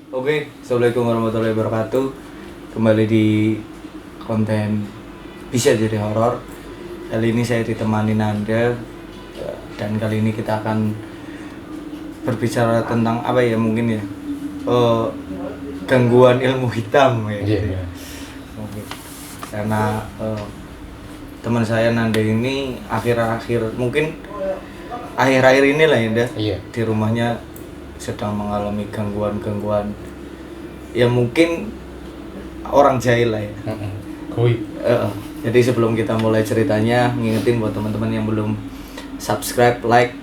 Oke, Assalamualaikum warahmatullahi wabarakatuh. Kembali di konten Bisa Jadi Horor. Kali ini saya ditemani Nanda, dan kali ini kita akan berbicara tentang apa ya, mungkin ya, gangguan ilmu hitam ya. Gitu ya. Oke. Karena teman saya Nanda ini akhir-akhir ini lah ya, di rumahnya sedang mengalami gangguan ya, mungkin orang jahil lah ya. Jadi sebelum kita mulai ceritanya, ngingetin buat teman-teman yang belum subscribe, like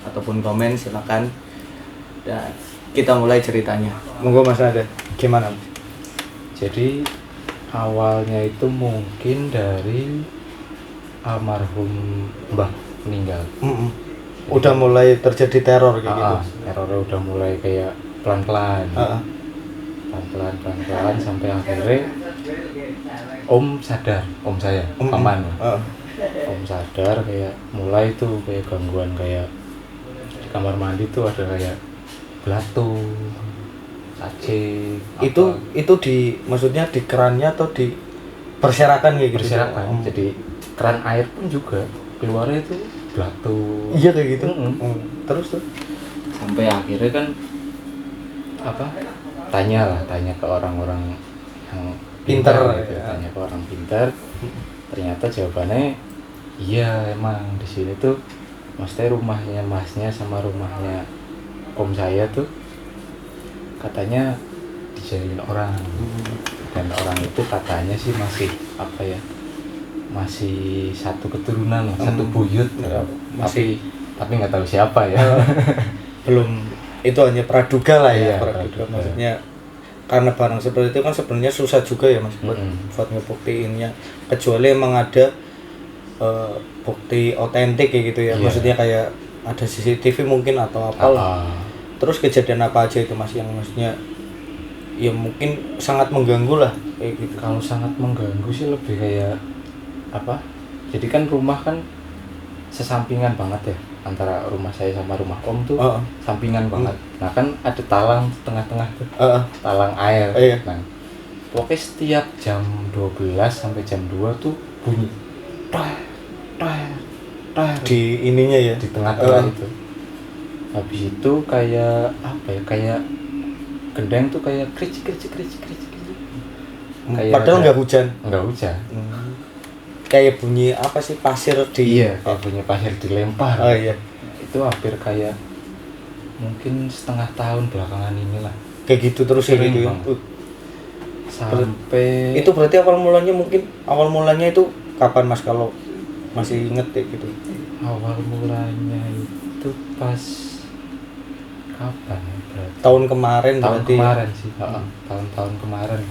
ataupun komen, silakan. Dan kita mulai ceritanya. Monggo Mas Nada, gimana? Jadi awalnya itu mungkin dari almarhum Mbah meninggal. Udah mulai terjadi teror kayak gitu. Terornya udah mulai kayak pelan-pelan sampai akhirnya Om sadar, Om saya, paman. Om sadar kayak mulai tuh kayak gangguan, kayak di kamar mandi tuh ada kayak belatung, cacing. Itu maksudnya di kerannya atau di berserakan kayak gitu? Berserakan. Jadi keran air pun juga keluarnya itu belatung. Iya kayak gitu. Terus tuh sampai akhirnya kan tanya ke orang-orang yang pintar gitu. Ya. Tanya ke orang pintar, ternyata jawabannya iya, emang di sini tuh maksudnya rumahnya masnya sama rumahnya om saya tuh katanya dijadiin orang. Dan orang itu katanya sih masih satu keturunan, satu buyut, tapi nggak tahu siapa ya. Belum, itu hanya praduga lah ya. Iya, praduga. Maksudnya karena barang seperti itu kan sebenarnya susah juga ya Mas buat ngebuktiinnya, kecuali emang ada bukti otentik kayak gitu ya. Iya. Maksudnya kayak ada CCTV mungkin atau apalah. Terus kejadian apa aja itu Mas yang maksudnya ya mungkin sangat mengganggu lah kayak gitu? Kalau sangat mengganggu sih lebih kayak jadi kan rumah kan sesampingan banget ya, antara rumah saya sama rumah om tuh sampingan banget. Nah kan ada talang tengah-tengah tuh, talang air. Nah pokoknya setiap jam 12 sampai jam 2 tuh bunyi di ininya ya, di tengah-tengah itu. Habis itu kayak kayak gendeng tuh kayak kric. Padahal nggak hujan. Kayak bunyi pasir di. Iya, kayak bunyi pasir dilempar. Iya. Itu hampir kayak mungkin setengah tahun belakangan inilah. Kayak gitu terus ya gitu. Sampai itu berarti awal mulanya itu kapan Mas, kalau masih inget ya gitu? Awal mulanya itu pas kapan ya berarti? Tahun kemarin sih. Tahun kemarin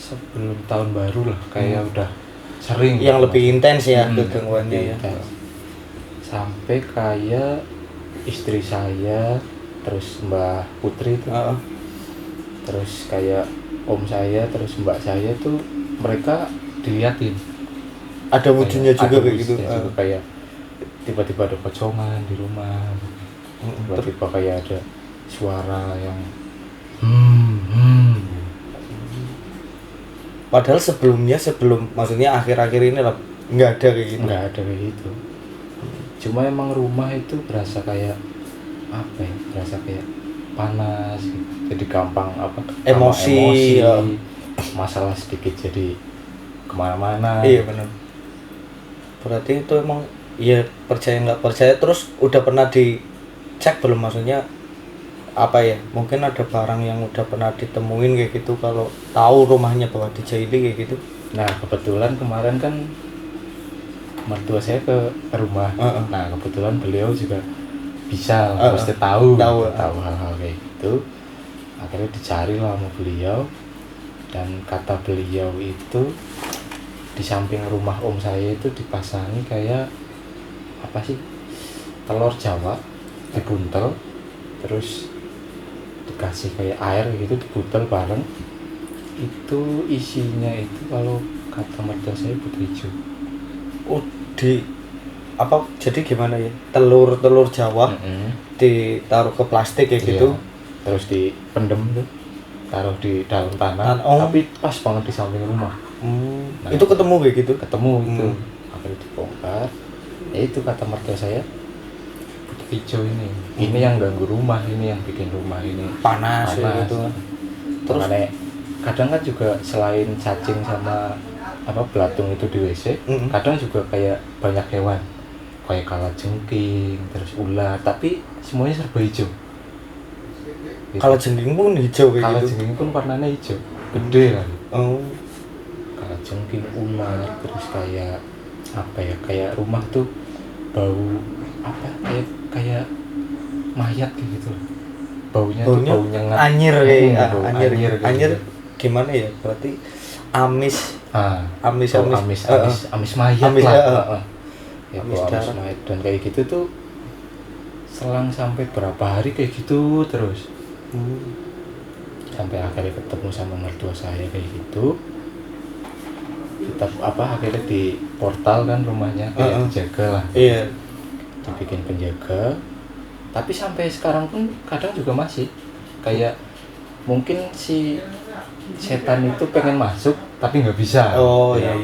sebelum tahun baru lah, kayak udah sering yang lebih intens ya gangguannya ya. Sampai kayak istri saya, terus Mbak Putri tuh, terus kayak om saya, terus mbak saya tuh mereka diliatin ada wujudnya juga kayak gitu. Kayak tiba-tiba ada pocongan di rumah, tiba-tiba kayak ada suara yang Padahal sebelum maksudnya akhir-akhir ini lah nggak ada kayak gitu. Cuma emang rumah itu berasa kayak berasa kayak panas gitu. Jadi gampang emosi. Masalah sedikit jadi kemana-mana. Iya benar. Berarti itu emang ya, percaya nggak percaya. Terus udah pernah dicek belum, maksudnya mungkin ada barang yang udah pernah ditemuin kayak gitu, kalau tahu rumahnya bahwa dijahili kayak gitu? Nah kebetulan kemarin kan mertua saya ke rumah. Nah kebetulan beliau juga bisa pasti tahu hal-hal kayak gitu. Akhirnya dicari lah sama beliau, dan kata beliau itu di samping rumah om saya itu dipasangi kayak telur Jawa dibuntel, terus dikasih kayak air gitu, dibuntel bareng. Itu isinya itu kalau kata mertua saya putri hijau. Jadi gimana ya, telur Jawa ditaruh ke plastik kayak gitu, terus dipendem tuh, taruh di dalam tanah, tapi pas banget di samping rumah. Nah, itu ketemu kayak gitu? Ketemu itu, akhirnya dibongkar. Ya itu kata mertua saya, putih hijau ini yang ganggu rumah, ini yang bikin rumah ini panas. Gitu. Terus kadang kan juga selain cacing sama belatung itu di WC, kadang juga kayak banyak hewan, kayak kalajengking, terus ular, tapi semuanya serba hijau. Gitu. Kalajengking pun hijau kayak gitu? Kalajengking pun warnanya hijau, gede kan. Kalajengking, ular, terus kayak kayak rumah tuh bau kayak mayat gitu. Baunya tuh bau nyengat. Anyir anyir gimana ya? Berarti amis mayat lah. Amis mayat, dan kayak gitu tuh selang sampai berapa hari kayak gitu terus. Sampai akhirnya ketemu sama mertua saya kayak gitu. Kita akhirnya di portal kan rumahnya, kayak dijaga lah. Iya. Dibikin penjaga. Tapi sampai sekarang pun kadang juga masih kayak mungkin si setan itu pengen masuk tapi nggak bisa. Iya.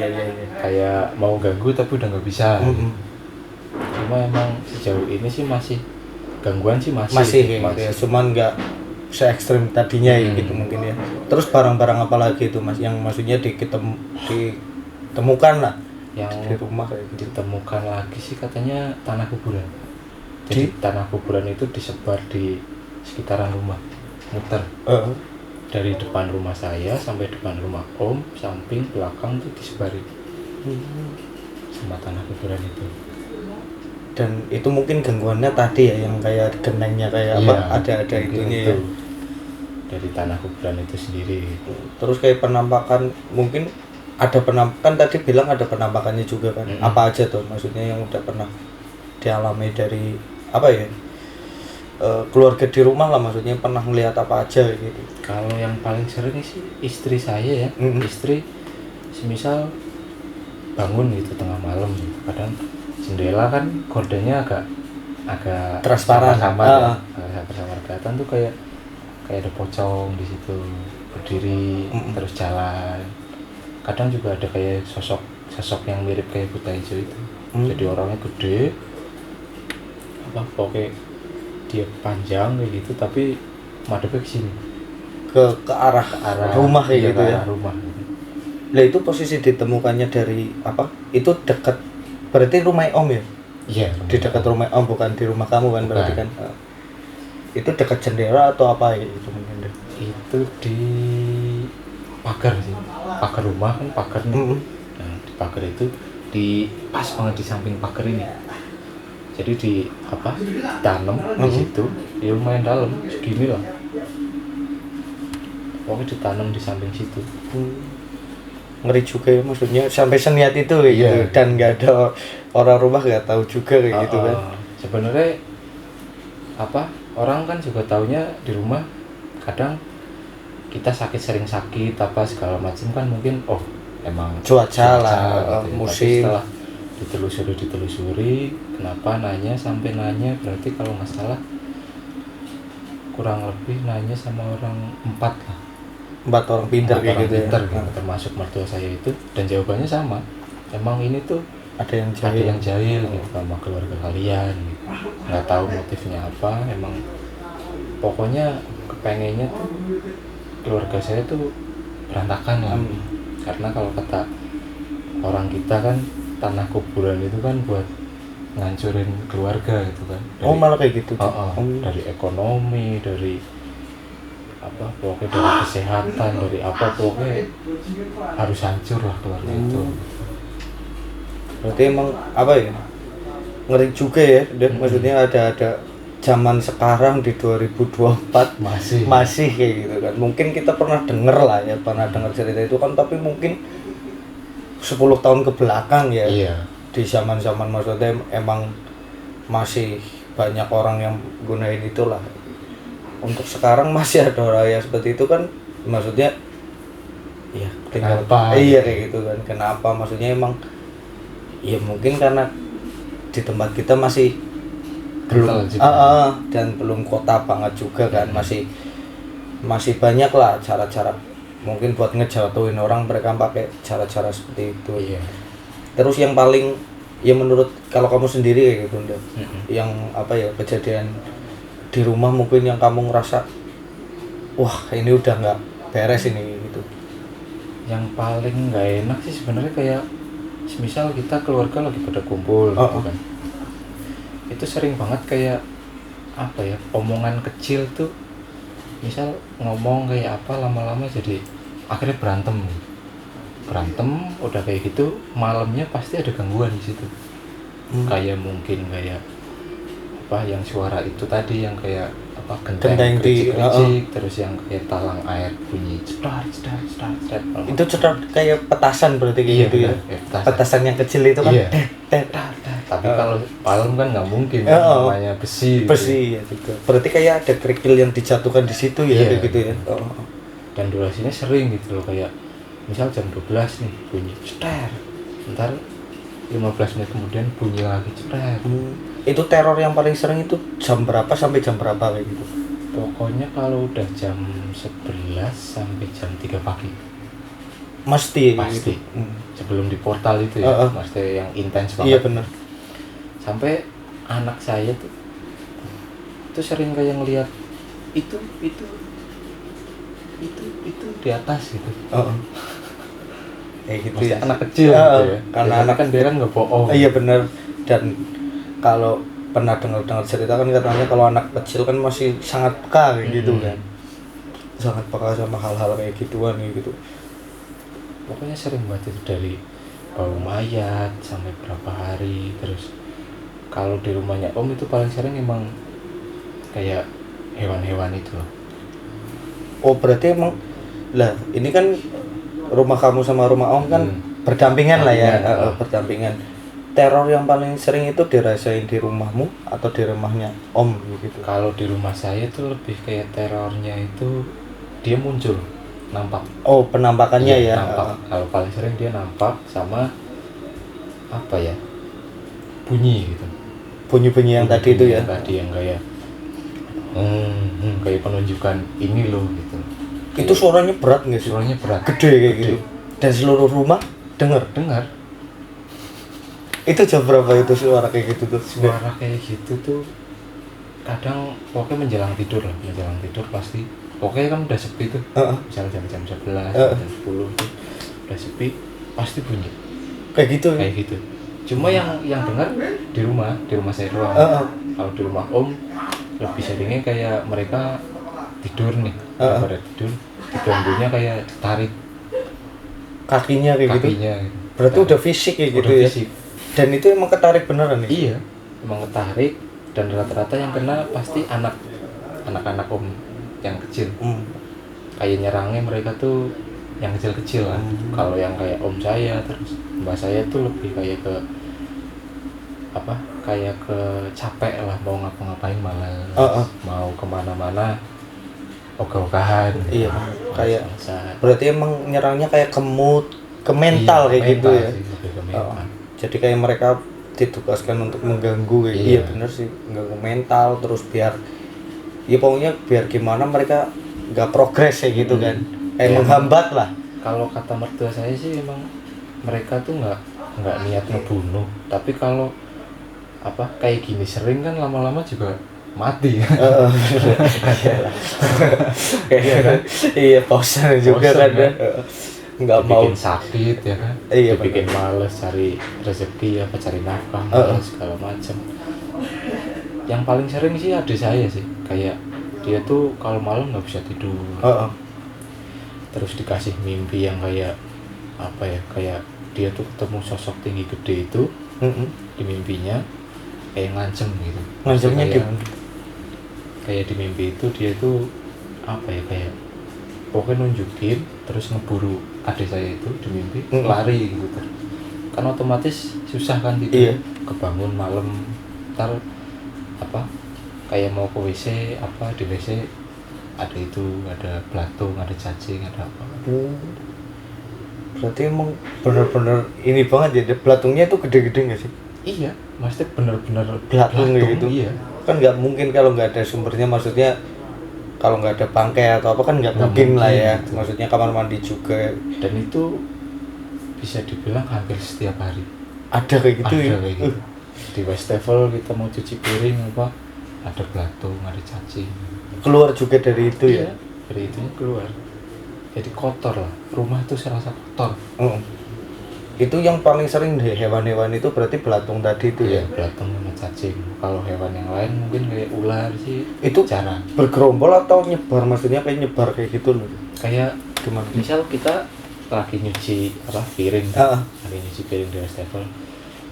Kayak mau ganggu tapi udah nggak bisa. Cuma emang sejauh ini sih masih gangguan sih masih. Ya. Cuman nggak se-ekstrim tadinya gitu mungkin ya. Terus barang-barang apa lagi itu Mas yang maksudnya ditemukan lah yang di rumah kayak gitu? Ditemukan lagi sih katanya tanah kuburan. Jadi tanah kuburan itu disebar di sekitaran rumah, muter. Dari depan rumah saya sampai depan rumah Om, samping, belakang tuh disebarin sama tanah kuburan itu. Dan itu mungkin gangguannya tadi ya, yang kayak genengnya kayak ada itunya ya. Dari tanah kuburan itu sendiri. Terus kayak penampakan, mungkin ada penampakan, tadi bilang ada penampakannya juga kan. Apa aja tuh maksudnya yang udah pernah dialami dari keluarga di rumah lah, maksudnya pernah melihat apa aja gitu? Kalau yang paling sering sih istri saya ya. Istri semisal bangun gitu tengah malam gitu, kadang jendela kan gordennya agak transparan sama kelihatan tuh kayak ada pocong di situ berdiri terus jalan. Kadang juga ada kayak sosok yang mirip kayak Buta Hijau itu. Jadi orangnya gede, pokoknya dia panjang kayak gitu, tapi madepnya ke sini, ke arah rumah kayak gitu ya. Rumah. Lah itu posisi ditemukannya dari itu dekat, berarti rumah Om ya? Iya. Di dekat rumah Om, bukan di rumah kamu kan? Bukan. Berarti kan itu dekat jendela atau apa ya itu mungkin? Itu di pagar sih, pagar rumah kan pagarnya. Nah, di pagar itu pas banget di samping pagar ini. Jadi ditanam di situ, ya lumayan dalam, segini lah. Pokoknya ditanam di samping situ. Ngeri juga ya, maksudnya sampai seniat itu gitu. Dan nggak ada orang rumah nggak tahu juga kayak gitu kan. Sebenarnya orang kan juga taunya di rumah kadang kita sering sakit segala macam kan, mungkin emang cuaca lah, gitu. musim. Tapi setelah ditelusuri kenapa sampai nanya, berarti kalau nggak salah kurang lebih nanya sama orang 4 orang pintar kayak gitu ya. Termasuk mertua saya itu, dan jawabannya sama, emang ini tuh ada yang jahil gitu sama keluarga kalian gitu. Nggak tahu motifnya apa, emang pokoknya kepengennya tuh keluarga saya tuh berantakan lah. Karena kalau kata orang kita kan tanah kuburan itu kan buat ngancurin keluarga gitu kan. Malah kayak gitu. Dari ekonomi, dari pokoknya dari kesehatan, dari pokoknya harus hancur lah keluarga itu. Berarti emang ngeri juga ya, dan maksudnya ada zaman sekarang di 2024 masih kayak gitu kan. Mungkin kita pernah dengar cerita itu kan, tapi mungkin 10 tahun ke belakang ya. Iya. Di zaman-zaman maksudnya emang masih banyak orang yang gunain itulah. Untuk sekarang masih ada orang yang seperti itu kan, maksudnya ya tinggal kayak gitu kan. Kenapa? Maksudnya emang ya mungkin karena di tempat kita masih belum dan belum kota banget juga kan, masih masih banyak lah cara-cara mungkin buat ngejatuhin orang, mereka pakai cara-cara seperti itu. Iya. Terus yang paling ya menurut kalau kamu sendiri kayak gitu Nda, yang apa ya, kejadian di rumah mungkin yang kamu ngerasa wah ini udah nggak beres ini gitu. Yang paling nggak enak sih sebenarnya kayak misal kita keluarga lagi pada kumpul gitu kan, itu sering banget kayak apa ya, omongan kecil tuh misal ngomong kayak apa lama-lama jadi akhirnya berantem udah kayak gitu malamnya pasti ada gangguan di situ. Kayak mungkin kayak apa yang suara itu tadi yang kayak apa genteng kericik, terus yang kayak talang air bunyi cedar. Itu cedar kayak petasan berarti kayak gitu ya. Petasan yang kecil itu kan. Tapi kalau palem kan nggak mungkin, namanya besi ya juga. Berarti kayak ada kerikil yang dijatuhkan di situ ya, kayak gitu ya. Dan durasinya sering gitu loh, kayak misal jam 12 nih bunyi cedar, ntar 15 menit kemudian bunyi lagi cedar. Itu teror yang paling sering itu jam berapa sampai jam berapa kayak gitu? Pokoknya kalau udah jam 11 sampai jam 3 pagi pasti gitu. Sebelum di portal itu ya, pasti yang intens banget. Iya benar. Sampai anak saya tuh sering kayak ngelihat itu di atas gitu. Kayak gitu ya. Anak kecil gitu ya. Karena anak kan dia kan nggak bohong. Iya benar. Dan kalau pernah dengar cerita kan katanya kalau anak kecil kan masih sangat peka kayak gitu kan. Sangat peka sama hal-hal kayak gituan gitu. Pokoknya sering banget itu, dari bau mayat sampai berapa hari. Terus kalau di rumahnya Om itu paling sering emang kayak hewan-hewan itu loh. Oh berarti emang lah ini kan rumah kamu sama rumah Om kan berdampingan lah ya, berdampingan. Teror yang paling sering itu dirasain di rumahmu atau di rumahnya Om gitu? Kalau di rumah saya tuh lebih kayak terornya itu dia muncul, nampak. Oh penampakannya ya? Nampak. Kalau paling sering dia nampak sama apa ya, bunyi gitu. Bunyi-bunyi yang tadi itu ya? Tadi yang kayak kayak penunjukan ini loh gitu. Itu suaranya berat nggak sih? Suaranya berat. Gede kayak gitu. Dan seluruh rumah dengar. Itu jam berapa itu suara kayak gitu tuh? Suara kayak gitu tuh kadang pokoknya menjelang tidur pasti. Pokoknya kan udah sepi tuh. Misalnya jam 11, jam 10 itu udah sepi, pasti bunyi. Kayak gitu. Cuma yang dengar di rumah saya doang. Kalau di rumah Om lebih seringnya kayak mereka tidur nih, pada tidur, diganggunya kayak tarik kakinya kayak gitu. Berarti udah fisik kayak gitu ya. Dan itu emang ketarik beneran nih? Iya, emang ketarik, dan rata-rata yang kena pasti anak-anak Om yang kecil. Kayak nyerangnya mereka tuh yang kecil-kecil lah. Kalau yang kayak Om saya terus Mbak saya tuh lebih kayak ke apa? Kayak ke capek lah, mau ngapa-ngapain malas, mau kemana-mana ogah-ogahan. Iya, kayak berarti emang nyerangnya kayak ke mood, ke mental kayak gitu ya. Jadi kayak mereka ditugaskan untuk mengganggu kayak gitu. Iya bener sih, mengganggu mental, terus biar ya pokoknya biar gimana mereka nggak progres kayak gitu kan. Menghambat lah. Kalau kata mertua saya sih emang mereka tuh nggak niat ngebunuh, tapi kalau apa kayak gini sering kan lama-lama juga mati. Iya bosan juga kan. Nggak mau sakit ya kan, bikin males cari rezeki apa cari nafkah, segala macam. Yang paling sering sih adik saya sih, kayak dia tuh kalau malam nggak bisa tidur. Terus dikasih mimpi yang kayak apa ya, kayak dia tuh ketemu sosok tinggi gede itu di mimpinya, kayak ngancem gitu. Ngancemnya kayak di mimpi itu dia tuh apa ya, kayak pokoknya nunjukin terus ngeburu adik saya itu di mimpi, lari gitu kan, otomatis susah kan tidur. Kebangun malam, ntar apa kayak mau ke WC, apa di WC ada itu, ada belatung, ada cacing, ada apa. Berarti emang bener-bener ini banget ya, belatungnya itu gede-gede nggak sih? Iya, maksudnya bener-bener belatung gitu. Iya. Kan nggak mungkin kalau nggak ada sumbernya, maksudnya kalau nggak ada bangkai atau apa kan nggak mungkin lah ya gitu. maksudnya kamar mandi juga dan itu bisa dibilang hampir setiap hari ada kayak gitu ya kayak gitu. Di wastafel kita mau cuci piring apa ada belatung, ada cacing, keluar juga dari itu ya dari itunya keluar, jadi kotor lah rumah itu serasa kotor. Itu yang paling sering deh hewan-hewan itu berarti belatung tadi itu ya belatung sama cacing. Kalau hewan yang lain mungkin kayak ular sih itu jarang. bergerombol atau nyebar, maksudnya kayak nyebar kayak gitu loh Kayak gimana misal kita lagi nyuci piring, lagi nyuci piring di wastafel,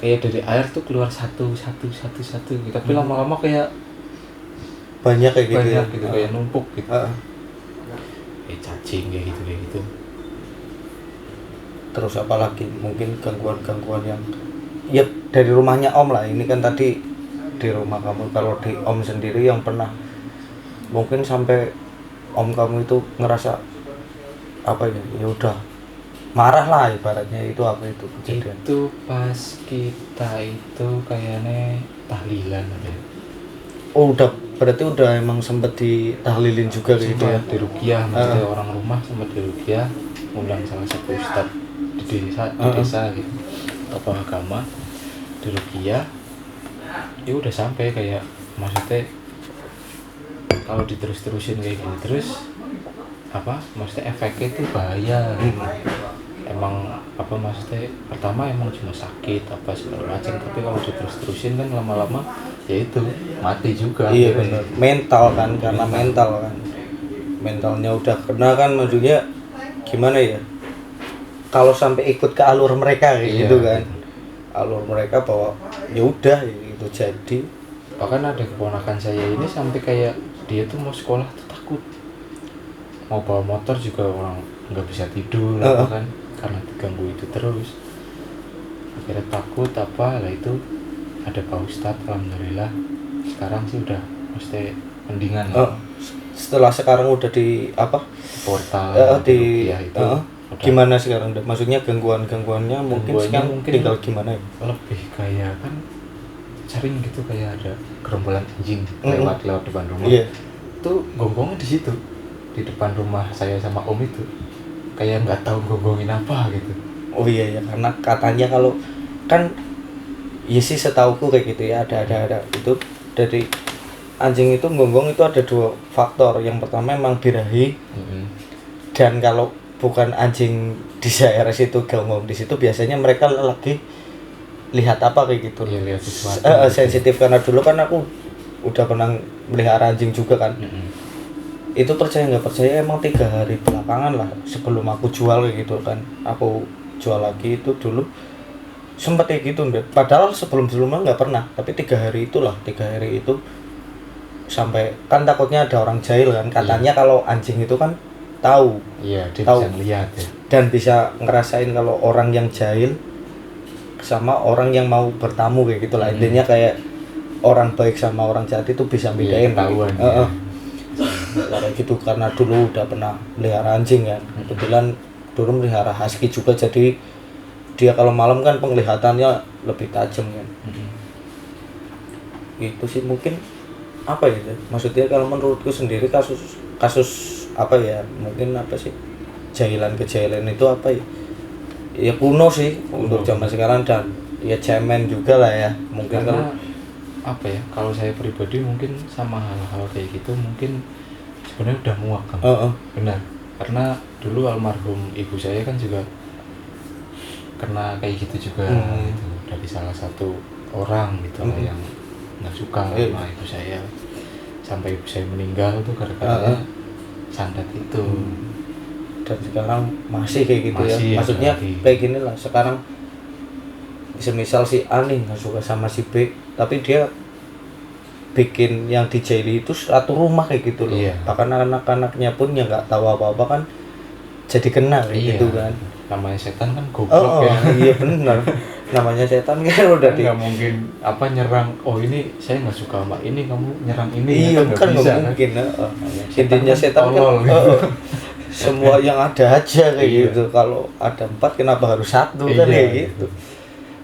kayak dari air tuh keluar satu gitu. Tapi lama-lama kayak banyak kayak gitu banyak ya? gitu, kayak numpuk gitu. Kayak cacing kayak gitu. Terus apalagi mungkin gangguan-gangguan yang ya dari rumahnya Om lah, ini kan tadi di rumah kamu. Kalau di Om sendiri yang pernah mungkin sampai Om kamu itu ngerasa apa ya udah marah lah ibaratnya, itu apa itu kejadian? Itu pas kita itu kayaknya tahlilan ada. Oh berarti udah emang sempet ditahlilin juga gitu ya? Di ruqyah, maksudnya orang rumah sempat di ruqyah, undang salah satu ustad di desa gitu, tokoh agama di ruqyah. Ya udah sampai kayak maksudnya kalau diterus-terusin kayak gini terus apa maksudnya efeknya itu bahaya. Emang apa maksudnya pertama emang cuma sakit apa segala macam, tapi kalau diterus-terusin kan lama-lama ya itu mati juga. Iya benar, mental kan, karena mental kan, mentalnya udah kena kan, maksudnya gimana ya, kalau sampai ikut ke alur mereka kayak gitu kan, alur mereka bahwa ya udah itu jadi. Bahkan ada keponakan saya ini sampai kayak dia tuh mau sekolah tuh takut, mau bawa motor juga orang nggak bisa tidur apa kan, karena diganggu itu terus. Akhirnya takut apa lah itu, ada Pak Ustadz, alhamdulillah sekarang sih udah mesti mendingan. Setelah sekarang udah di apa portal di ya itu gimana sekarang deh, maksudnya gangguannya mungkin sekarang tinggal gimana ya? Lebih kayak kan sering gitu kayak ada gerombolan anjing lewat depan rumah. Itu gonggongnya di situ di depan rumah saya sama Om itu, kayak nggak tahu gonggongin apa gitu. Oh iya ya, karena katanya kalau kan ya sih setauku kayak gitu ya, ada itu dari anjing itu gonggong itu ada dua faktor. Yang pertama emang birahi, dan kalau bukan anjing di daerah situ gonggong di situ biasanya mereka lagi lihat apa kayak gitu. Ya, lihat sesuatu. Sensitif, karena dulu kan aku udah pernah melihara anjing juga kan. Itu percaya nggak percaya emang 3 hari belakangan lah sebelum aku jual kayak gitu kan, aku jual lagi itu dulu sempat kayak gitu. Padahal sebelumnya nggak pernah, tapi 3 hari itu sampai kan takutnya ada orang jahil kan katanya. Kalau anjing itu kan tahu dia tahu, bisa lihat ya, dan bisa ngerasain kalau orang yang jahil sama orang yang mau bertamu kayak gitulah. Intinya kayak orang baik sama orang jahat itu bisa bedain tahuan kayak gitu. Karena dulu udah pernah melihara anjing kan, kebetulan dulu melihara husky juga, jadi dia kalau malam kan penglihatannya lebih tajam kan. Itu sih mungkin apa ya, maksudnya kalau menurutku sendiri kasus apa ya, mungkin apa sih, kejahilan itu apa ya kuno sih untuk zaman sekarang, dan ya cemen juga lah ya mungkin. Karena kalau apa ya, kalau saya pribadi mungkin sama hal-hal kayak gitu mungkin sebenarnya udah muak kan. Benar, karena dulu almarhum ibu saya kan juga kena kayak gitu juga gitu, dari salah satu orang gitu lah yang nggak suka sama ibu saya, sampai ibu saya meninggal tuh gara-gara sandat itu. Dan sekarang masih kayak gitu masih ya, maksudnya kayak gini lah sekarang. Semisal si A nih nggak suka sama si B, tapi dia bikin yang dijahili itu satu rumah kayak gitu loh. Bahkan anak-anaknya pun yang nggak tahu apa-apa kan jadi kena kayak gitu kan. Namanya setan kan goblok ya. Iya benar. Namanya setan kan udah nggak mungkin apa nyerang, oh ini saya nggak suka sama ini kamu nyerang ini. Iya kan nggak mungkin. Intinya setan kan semua yang ada aja kayak gitu. Kalau ada 4 kenapa harus 1 kan kayak gitu.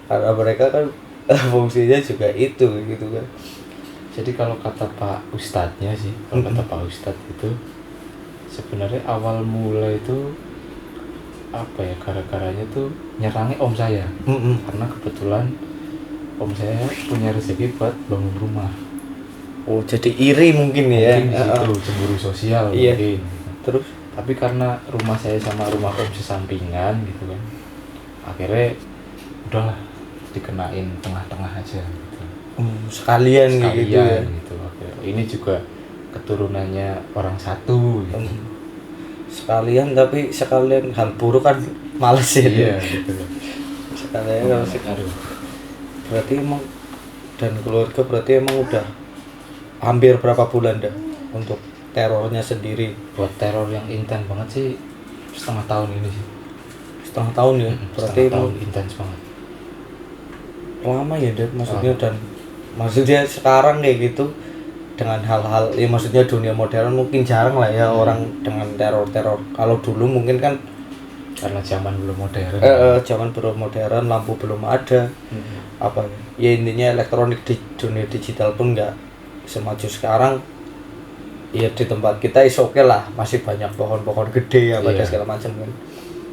Karena mereka kan fungsinya juga itu gitu kan. Jadi kalau kata Pak Ustadznya sih, kalau kata Pak Ustadz itu sebenarnya awal mula itu apa ya, gara-garanya tuh nyerangnya om saya. Karena kebetulan om saya punya rezeki buat bangun rumah. Oh, jadi iri mungkin ya. Mungkin di situ cemburu sosial mungkin. Terus tapi karena rumah saya sama rumah om sesampingan gitu kan, akhirnya udahlah dikenain tengah-tengah aja gitu. Sekalian gitu ya. Gitu. Ini juga keturunannya orang satu gitu. Sekalian hal buruk kan males ya. Iya gitu. Sekalian kalau sekalian. Berarti emang dan keluarga berarti emang udah hampir berapa bulan dah untuk terornya sendiri. Buat teror yang intens banget sih setengah tahun ini sih. Setengah tahun ya. Berarti setengah tahun intens banget. Lama ya deh maksudnya. Dan maksudnya sekarang kayak gitu dengan hal-hal ya, maksudnya dunia modern mungkin jarang lah ya orang dengan teror-teror. Kalau dulu mungkin kan karena zaman belum modern. Zaman belum modern, lampu belum ada. Apa ya intinya elektronik di dunia digital pun nggak semaju sekarang. Ya di tempat kita is oke lah, masih banyak pohon-pohon gede ya pada segala macam kan.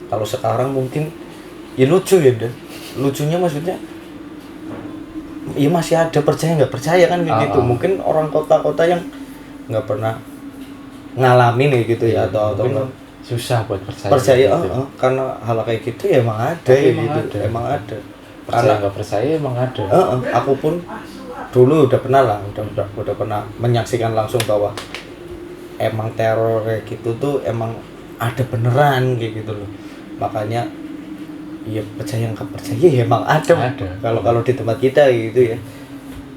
Kalau sekarang mungkin ya lucu ya deh. Lucunya maksudnya ya masih ada percaya nggak percaya kan gitu. Mungkin orang kota-kota yang nggak pernah ngalamin ya gitu ya, atau susah buat percaya gitu. Karena hal kayak gitu ya emang ada ya gitu. Emang ada. Percaya nggak percaya emang ada. Aku pun dulu udah pernah lah, udah pernah menyaksikan langsung bahwa emang teror kayak gitu tuh emang ada beneran kayak gitu loh. Makanya ya percaya nggak percaya ya emang ada. Kalau di tempat kita gitu ya.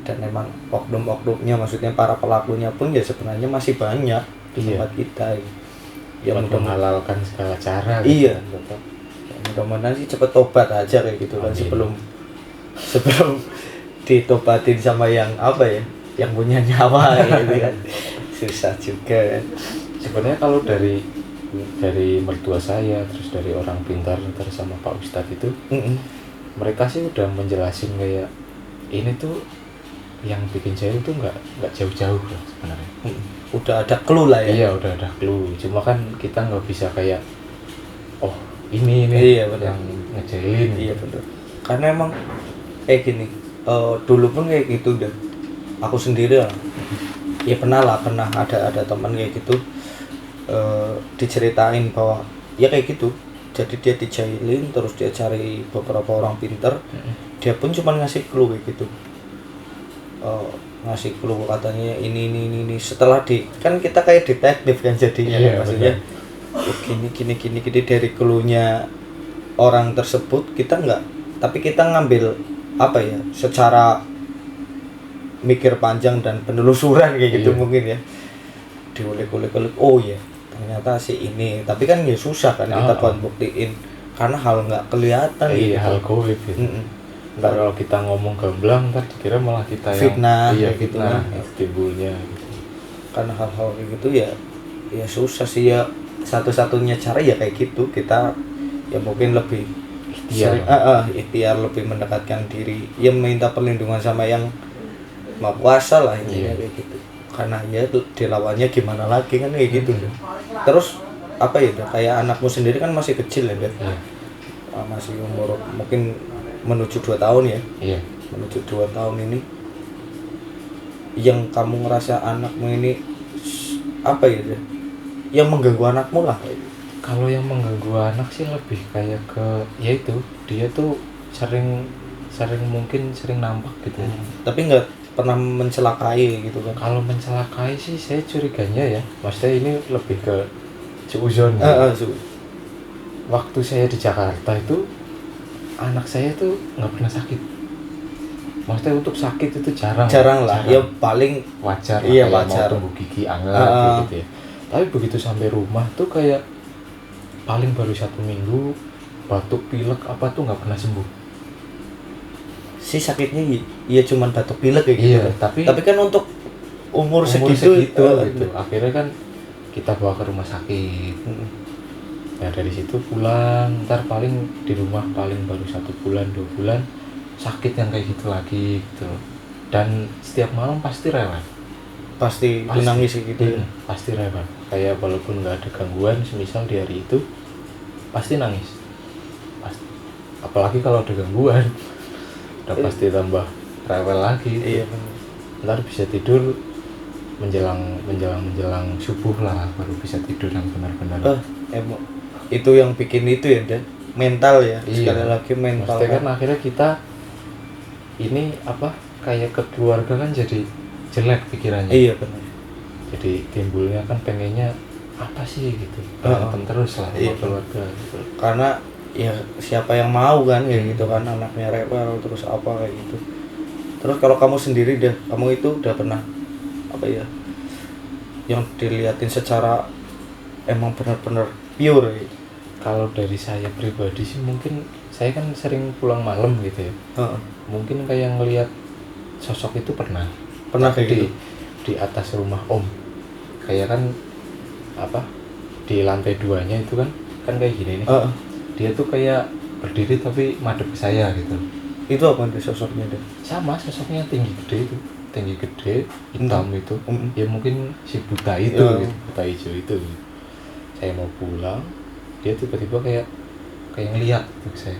Dan emang oknum-oknumnya, maksudnya para pelakunya pun ya sebenarnya masih banyak di tempat kita. Ya menghalalkan segala cara. Iya. Gitu. Ya, mudah-mudahan sih cepet tobat aja kayak gitu kan, sebelum ditobatin sama yang apa ya, yang punya nyawa gitu kan. Susah juga kan. Sebenarnya kalau dari mertua saya, terus dari orang pintar sama Pak Ustadz itu, mereka sih udah menjelasin kayak ini tuh yang bikin saya itu nggak jauh-jauh lah sebenarnya. Udah ada clue lah ya. Iya, udah ada clue. Cuma kan kita nggak bisa kayak ini iya, yang ngejailin. Iya benar. Karena emang gini, dulu pun kayak gitu udah. Aku sendiri lah. Ya pernah ada teman kayak gitu, diceritain bahwa ya kayak gitu. Jadi dia dijailin, terus dia cari beberapa orang pintar. Dia pun cuma ngasih clue kayak gitu. Ngasih clue katanya ini. Setelah kan kita kayak detektif kan jadinya, maksudnya gini dari clue-nya orang tersebut kita enggak, tapi kita ngambil apa ya, secara mikir panjang dan penelusuran kayak gitu mungkin ya, diulik-ulik, oh ya ternyata si ini, tapi kan ya susah kan kita buat buktiin karena hal nggak kelihatan gitu. Hal goib gitu. Ntar kalau kita ngomong gamblang ntar dikira malah kita fitnah, yang fitnah timbulnya gitu. Karena hal-hal kayak gitu ya susah sih ya, satu-satunya cara ya kayak gitu, kita ya mungkin lebih ikhtiar lebih mendekatkan diri, ya minta perlindungan sama yang Maha Kuasa lah intinya kayak gitu. Karena ya dilawannya gimana lagi kan kayak gitu. Terus apa ya, kayak anakmu sendiri kan masih kecil ya, masih umur mungkin menuju 2 tahun ya. Iya. Menuju 2 tahun ini, yang kamu ngerasa anakmu ini apa ya, yang mengganggu anakmu lah. Kalau yang mengganggu anak sih lebih kayak ke yaitu dia tuh sering nampak gitu. Tapi nggak pernah mencelakai gitu kan. Kalau mencelakai sih saya curiganya ya, maksudnya ini lebih ke suuzon. Waktu saya di Jakarta itu anak saya tuh nggak pernah sakit. Maksudnya untuk sakit itu jarang lah. Ya paling wajar lah, iya, wajar. Mau tumbuh gigi anggar gitu ya. Tapi begitu sampai rumah tuh kayak paling baru 1 minggu batuk pilek apa tuh nggak pernah sembuh. Si sakitnya ya cuman batuk pilek kayak gitu. Iya, tapi kan untuk umur segitu gitu. Akhirnya kan kita bawa ke rumah sakit. Nah dari situ pulang, ntar paling di rumah paling baru 1 bulan 2 bulan sakit yang kayak gitu lagi gitu. dan setiap malam pasti rewel. Pasti nangis gitu ya. Pasti rewel. Kayak walaupun nggak ada gangguan, semisal di hari itu pasti nangis. Pasti. Apalagi kalau ada gangguan, udah pasti tambah rewel lagi. Iya. Ntar bisa tidur menjelang subuh lah, baru bisa tidur yang benar-benar. Emang itu yang bikin itu ya, Dan. Mental ya. Iya. Sekali lagi mental. Maksudnya kan akhirnya kita ini kayak ke keluarga kan jadi jelek pikirannya. Iya benar. Jadi timbulnya kan pengennya apa sih gitu, berantem terus lah sama keluarga gitu. Karena ya siapa yang mau kan kayak gitu kan, anaknya rewel terus apa kayak gitu. Terus kalau kamu sendiri kamu itu udah pernah apa ya yang dilihatin secara emang benar-benar pure gitu? Kalau dari saya pribadi sih mungkin saya kan sering pulang malam gitu ya. Mungkin kayak ngelihat sosok itu pernah kayak gitu di atas rumah om, kayak kan di lantai 2-nya itu kan kayak gini nih. Dia tuh kayak berdiri tapi madep ke saya gitu. Itu apa tuh sosoknya deh? Sama sosoknya tinggi gede hitam itu. Ya mungkin si buta itu gitu, buta hijau itu gitu. Saya mau pulang, dia tiba-tiba kayak ngeliat gitu saya.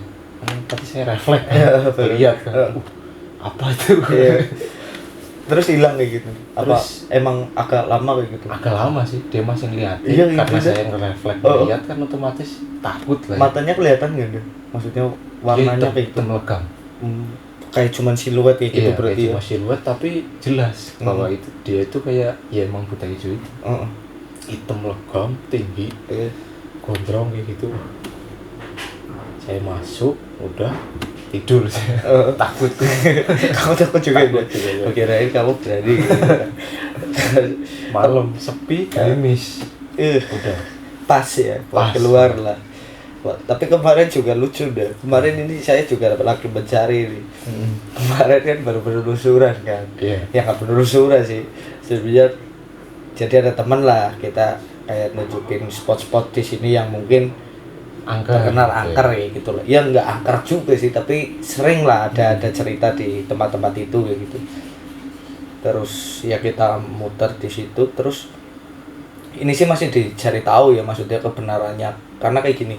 Tapi saya refleks lihat kan. Apa itu? Terus hilang kayak gitu. Terus emang agak lama kayak gitu? Agak lama sih, dia masih ngeliatin. Karena saya ngerefleks lihat kan otomatis takut lah. Matanya kelihatan nggak deh? Maksudnya warnanya kayak gitu? Hitam legam. Kayak cuman siluet kayak gitu berarti ya? Cuma siluet tapi jelas bahwa itu dia itu kayak ya emang buta hijau itu. Hitam legam, tinggi, gondrong kayak gitu. Saya masuk, udah tidur saya. Takut. Kamu takut juga? Kirain kamu berani gitu. Malam sepi, gerimis. Udah pas ya, keluar lah. Tapi kemarin juga lucu deh. Kemarin ini saya juga lagi mencari nih. Kemarin kan baru penelusuran kan. Ya nggak penelusuran sih. Sebenarnya jadi ada teman lah, kita kayak nunjukin spot-spot di sini yang mungkin terkenal angker ya gitu loh. Ya nggak angker juga sih, tapi sering lah ada cerita di tempat-tempat itu kayak gitu. Terus ya kita muter di situ, terus ini sih masih dicari tahu ya maksudnya kebenarannya. Karena kayak gini,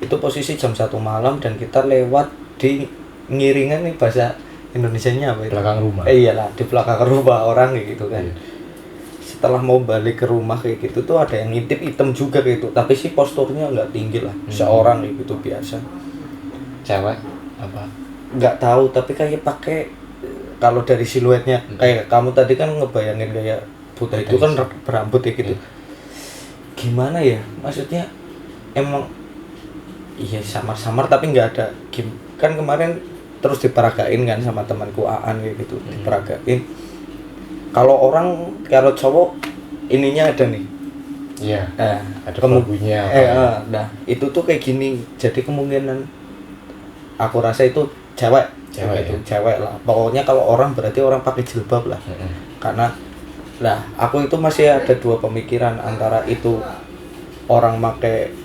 itu posisi jam 1 malam dan kita lewat di ngiringan nih, bahasa Indonesianya apa itu? Belakang rumah. Iyalah, di belakang rumah orang kayak gitu kan. Setelah mau balik ke rumah kayak gitu tuh ada yang ngintip hitam juga kayak gitu, tapi sih posturnya nggak tinggi lah, seorang kayak gitu biasa. Cewek apa? Nggak tahu, tapi kayak pakai, kalau dari siluetnya kayak kamu tadi kan ngebayangin kayak buta itu kan berambut ya gitu. Gimana ya? Maksudnya emang iya samar-samar tapi nggak ada. Kan kemarin terus diperagain kan sama temanku Aan kayak gitu, diperagain. Kalau cowok ininya ada nih. Iya. Ada bambunya. Nah, itu tuh kayak gini. Jadi kemungkinan aku rasa itu cewek lah. Pokoknya kalau orang berarti orang pakai jilbab lah. Karena aku itu masih ada dua pemikiran, antara itu orang pakai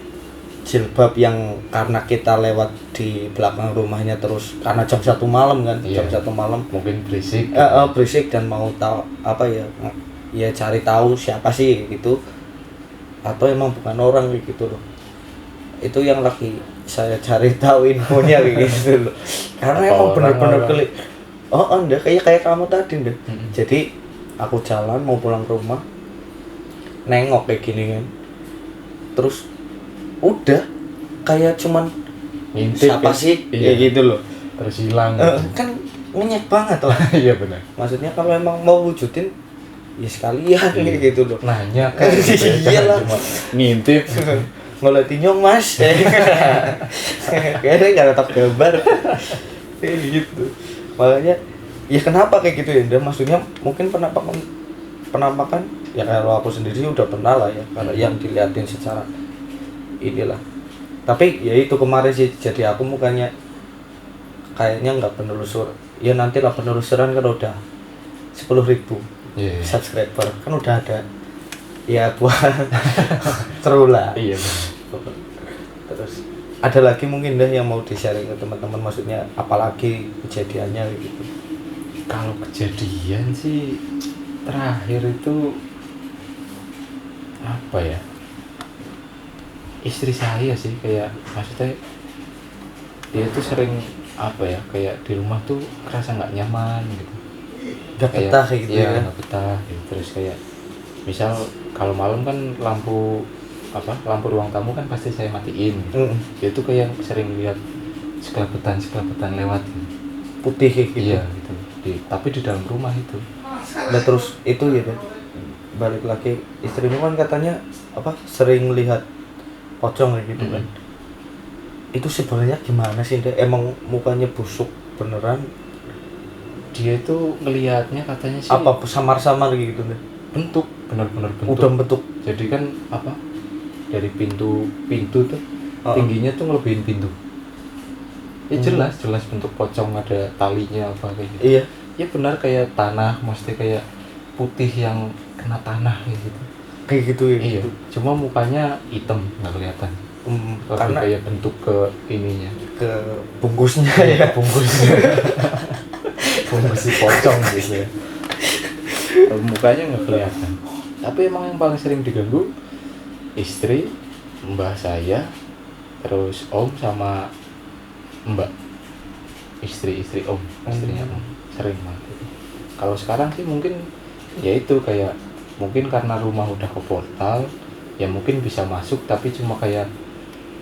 jilbab yang karena kita lewat di belakang rumahnya terus karena jam 1 malam kan, jam 1 malam mungkin berisik. Berisik dan mau tahu apa ya cari tahu siapa sih gitu, atau emang bukan orang gitu loh. Itu yang lagi saya cari tahu infonya gitu loh. Karena emang benar-benar kayak kamu tadi deh. Jadi aku jalan mau pulang ke rumah, nengok kayak gini kan, terus udah kayak cuman ngintip siapa sih kayak gitu loh, terus hilang kan ngenyek banget lah. Iya benar, maksudnya kalau emang mau wujudin ya sekalian kayak gitu loh, nanya kan iyalah, cuma ngintip ngeliatin nyong mas kayaknya nggak tetap gambar kayak gitu. Makanya ya kenapa kayak gitu ya, maksudnya mungkin penampakan ya kalau aku sendiri udah pernah lah ya, karena yang dilihatin secara inilah. Tapi ya itu kemarin sih, jadi aku mukanya kayaknya nggak penelusur ya, nantilah penelusuran kan udah 10.000 subscriber kan udah ada ya buat seru lah. Terus ada lagi mungkin deh yang mau di-sharing ke teman-teman, maksudnya apalagi kejadiannya gitu. Kalau kejadian sih terakhir itu apa ya, istri saya sih, kayak maksudnya dia tuh sering apa ya, kayak di rumah tuh kerasa nggak nyaman gitu, Gak betah kayak gitu ya ya. nggak betah gitu. Terus kayak misal kalau malam kan lampu ruang tamu kan pasti saya matiin gitu. Dia tuh kayak sering lihat sekelepetan lewat gitu. Putih kayak gitu. Iya gitu. Tapi di dalam rumah itu. Nah terus itu gitu, balik lagi, istrimu kan katanya sering lihat pocong kayak gitu kan. Itu sebenarnya gimana sih Dek? Emang mukanya busuk beneran? Dia itu ngelihatnya katanya sih Apa samar-samar gitu Dek? bentuk, benar-benar bentuk. Udah bentuk. Jadi kan dari pintu tuh tingginya tuh ngelebihin pintu. Ya jelas bentuk pocong, ada talinya apa kayak gitu. Iya. Ya benar kayak tanah, mesti kayak putih yang kena tanah gitu. Kayak gitu ya. Iya. Gitu. Cuma mukanya hitam, nggak kelihatan. Karena kayak bentuk ke ininya, ke bungkusnya ya, bungkusnya. Bungkus si pocong gitu ya. Mukanya nggak kelihatan. Tapi emang yang paling sering diganggu istri, mbah saya, terus om sama mbak, istri om, istrinya om, sering banget. Kalau sekarang sih mungkin ya itu kayak mungkin karena rumah udah ke portal, ya mungkin bisa masuk tapi cuma kayak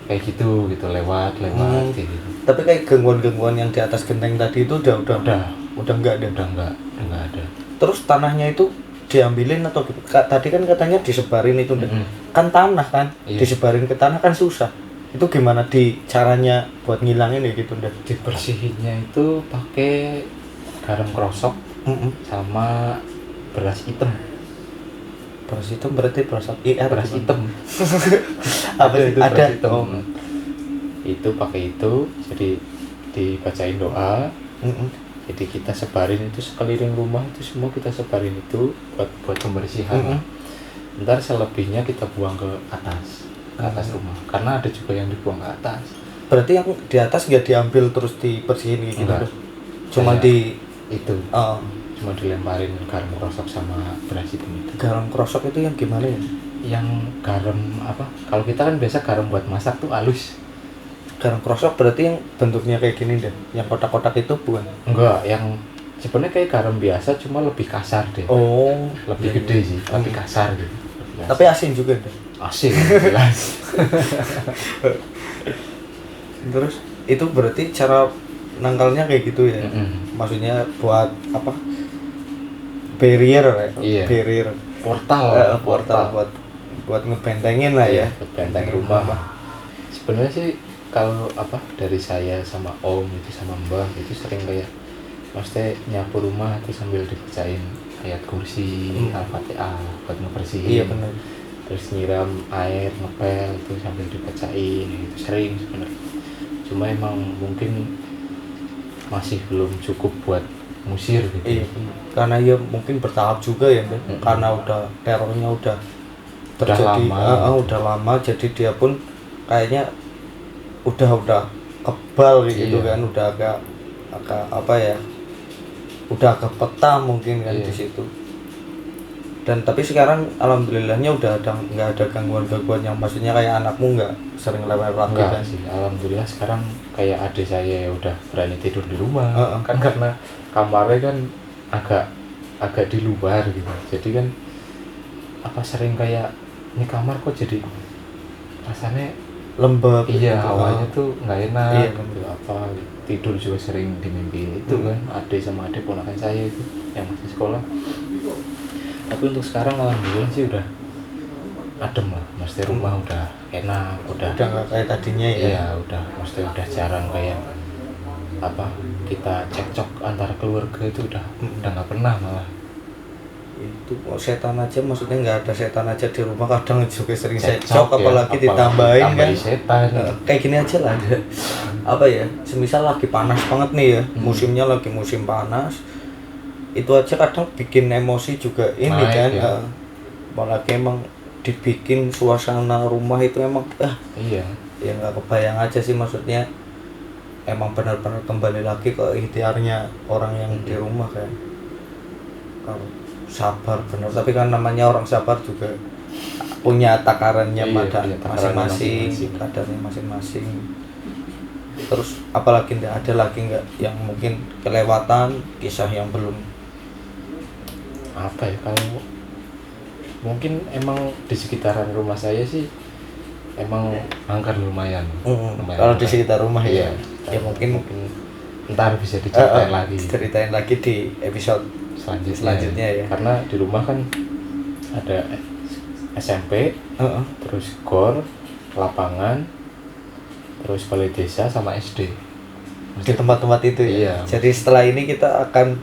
gitu lewat gitu. Tapi kayak gangguan-gangguan yang di atas genteng tadi itu udah enggak ada. Udah enggak ada. Terus tanahnya itu diambilin atau tadi kan katanya disebarin itu kan tanah kan, iya. Disebarin ke tanah kan susah. Itu gimana caranya buat ngilangin ya gitu Dek? Dibersihinnya itu pakai garam krosok sama beras hitam. Beras hitam berarti beras hitam. Ada beras hitam. Itu pakai itu, jadi dibacain doa. Jadi kita sebarin itu sekeliling rumah itu semua, kita sebarin itu buat pembersihan. Ntar selebihnya kita buang ke atas rumah, karena ada juga yang dibuang ke atas. Berarti yang di atas nggak diambil terus dibersihin gitu? Cuma cuma dilemparin garam krosok sama beras hitam itu. Garam krosok itu yang gimana ya? Yang garam kalau kita kan biasa garam buat masak tuh halus. Garam krosok berarti yang bentuknya kayak gini deh, yang kotak-kotak itu bukan? Enggak, yang sebenarnya kayak garam biasa cuma lebih kasar deh. Lebih gede sih, lebih kasar gitu. Tapi asin juga deh. Asin jelas. Terus itu berarti cara nangkalnya kayak gitu ya? Maksudnya buat barrier ya? Iya. Barrier. Portal buat ngebentengin lah ya. Benteng rumah. Sebenarnya sih kalau dari saya sama om itu sama mbah itu sering kayak maksudnya nyapu rumah itu sambil dibacain ayat kursi, Al-Fatihah buat ngebersihin. Iya benar. Terus nyiram air, ngepel itu sambil dibacain itu sering sebenarnya. Cuma emang mungkin masih belum cukup buat musir gitu. Iya benar. Karena ya mungkin bertahap juga ya, karena udah terornya udah terjadi udah lama, jadi dia pun kayaknya udah kebal gitu kan, udah agak udah agak peta mungkin kan di situ. Dan tapi sekarang alhamdulillahnya udah nggak ada gangguan-gangguan yang maksudnya kayak anakmu nggak sering lewat kan sih. Alhamdulillah sekarang kayak adik saya udah berani tidur di rumah kan, karena kamarnya kan agak di luar gitu, jadi kan sering kayak ini kamar kok jadi rasanya lembab. Iya gitu. Awalnya tuh nggak enak gitu, tidur juga sering dimimpiin itu kan adik sama adik ponakan saya itu yang masih sekolah. Tapi untuk sekarang alhamdulillah sih udah adem lah, mesti rumah udah enak, udah nggak kayak tadinya ya. Iya udah jarang kayak kita cekcok antara keluarga, itu udah nggak pernah malah. Itu setan aja, maksudnya nggak ada setan aja di rumah kadang juga sering cekcok, apalagi ditambahin kan setan. Kayak gini aja lah ada semisal lagi panas banget nih ya, musimnya lagi musim panas, itu aja kadang bikin emosi juga ini kan ya. Apalagi emang dibikin suasana rumah itu emang iya ya nggak kebayang aja sih, maksudnya emang benar-benar kembali lagi ke ikhtiarnya orang yang di rumah kan. Kalau sabar benar, tapi kan namanya orang sabar juga punya takarannya pada masing-masing, kadarnya masing-masing. Terus apalagi ada lagi nggak yang mungkin kelewatan, kisah yang belum apa ya, kalau mungkin emang di sekitaran rumah saya sih emang angker lumayan. Kalau di sekitar rumah iya, ya mungkin ntar bisa diceritain lagi di episode selanjutnya ya. Karena di rumah kan ada SMP, terus GOR, lapangan, terus balai desa sama SD. Di tempat-tempat itu ya. Iya. Jadi setelah ini kita akan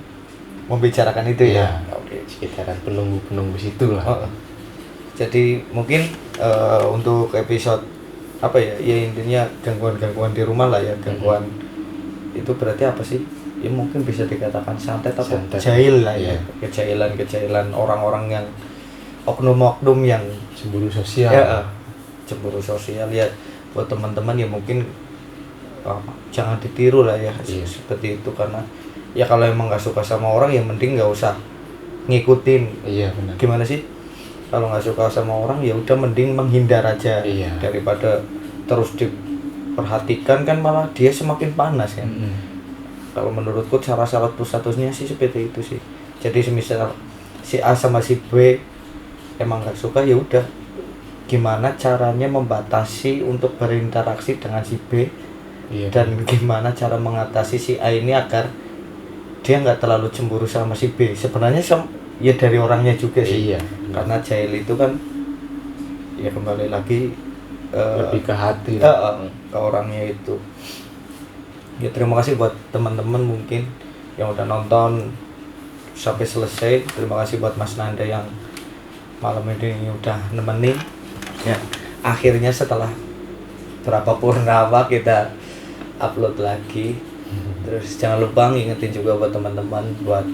membicarakan itu ya. Oke, sekitaran penunggu situ lah. Jadi mungkin untuk episode apa ya? Ya intinya gangguan-gangguan di rumah lah ya, gangguan itu berarti apa sih? Ya mungkin bisa dikatakan santet atau jahil lah ya. Kejailan orang-orang yang oknum-oknum yang cemburu sosial. Ya, cemburu sosial ya. Buat teman-teman ya mungkin jangan ditiru lah ya. Seperti itu, karena ya kalau emang nggak suka sama orang ya mending nggak usah ngikutin. Iya benar. Gimana sih, kalau nggak suka sama orang ya udah mending menghindar aja. Daripada terus diperhatikan kan malah dia semakin panas kan. Kalau menurutku cara satu-satunya sih seperti itu sih. Jadi semisal si A sama si B emang nggak suka, ya udah gimana caranya membatasi untuk berinteraksi dengan si B. Dan gimana cara mengatasi si A ini agar dia nggak terlalu cemburu sama si B. Sebenarnya ya dari orangnya juga sih. Karena jahil itu kan ya kembali lagi lebih ke hati ke orangnya itu. Ya terima kasih buat teman-teman mungkin yang udah nonton sampai selesai. Terima kasih buat Mas Nanda yang malam ini udah nemenin ya. Akhirnya setelah berapa purnama kita upload lagi. Terus jangan lupa ngingetin juga buat teman-teman buat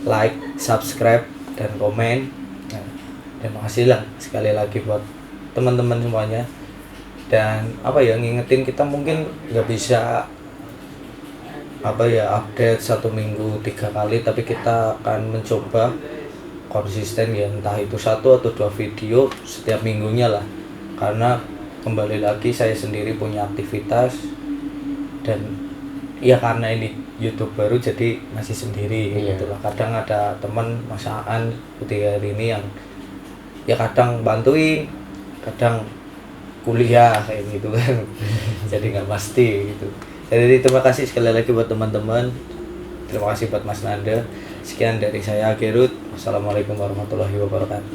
like, subscribe, dan komen. Nah, terima kasih lah sekali lagi buat teman-teman semuanya. Dan apa ya, ngingetin kita mungkin nggak bisa update 1 minggu 3 kali, tapi kita akan mencoba konsisten ya, entah itu 1 atau 2 video setiap minggunya lah. Karena kembali lagi saya sendiri punya aktivitas, dan ya karena ini YouTube baru jadi masih sendiri gitu lah. Kadang ada teman Mas Aan seperti hari ini yang ya kadang bantuin, kadang kuliah kayak gitu kan. Jadi nggak pasti gitu. Jadi terima kasih sekali lagi buat teman-teman. Terima kasih buat Mas Nanda. Sekian dari saya, Gerut. Wassalamualaikum warahmatullahi wabarakatuh.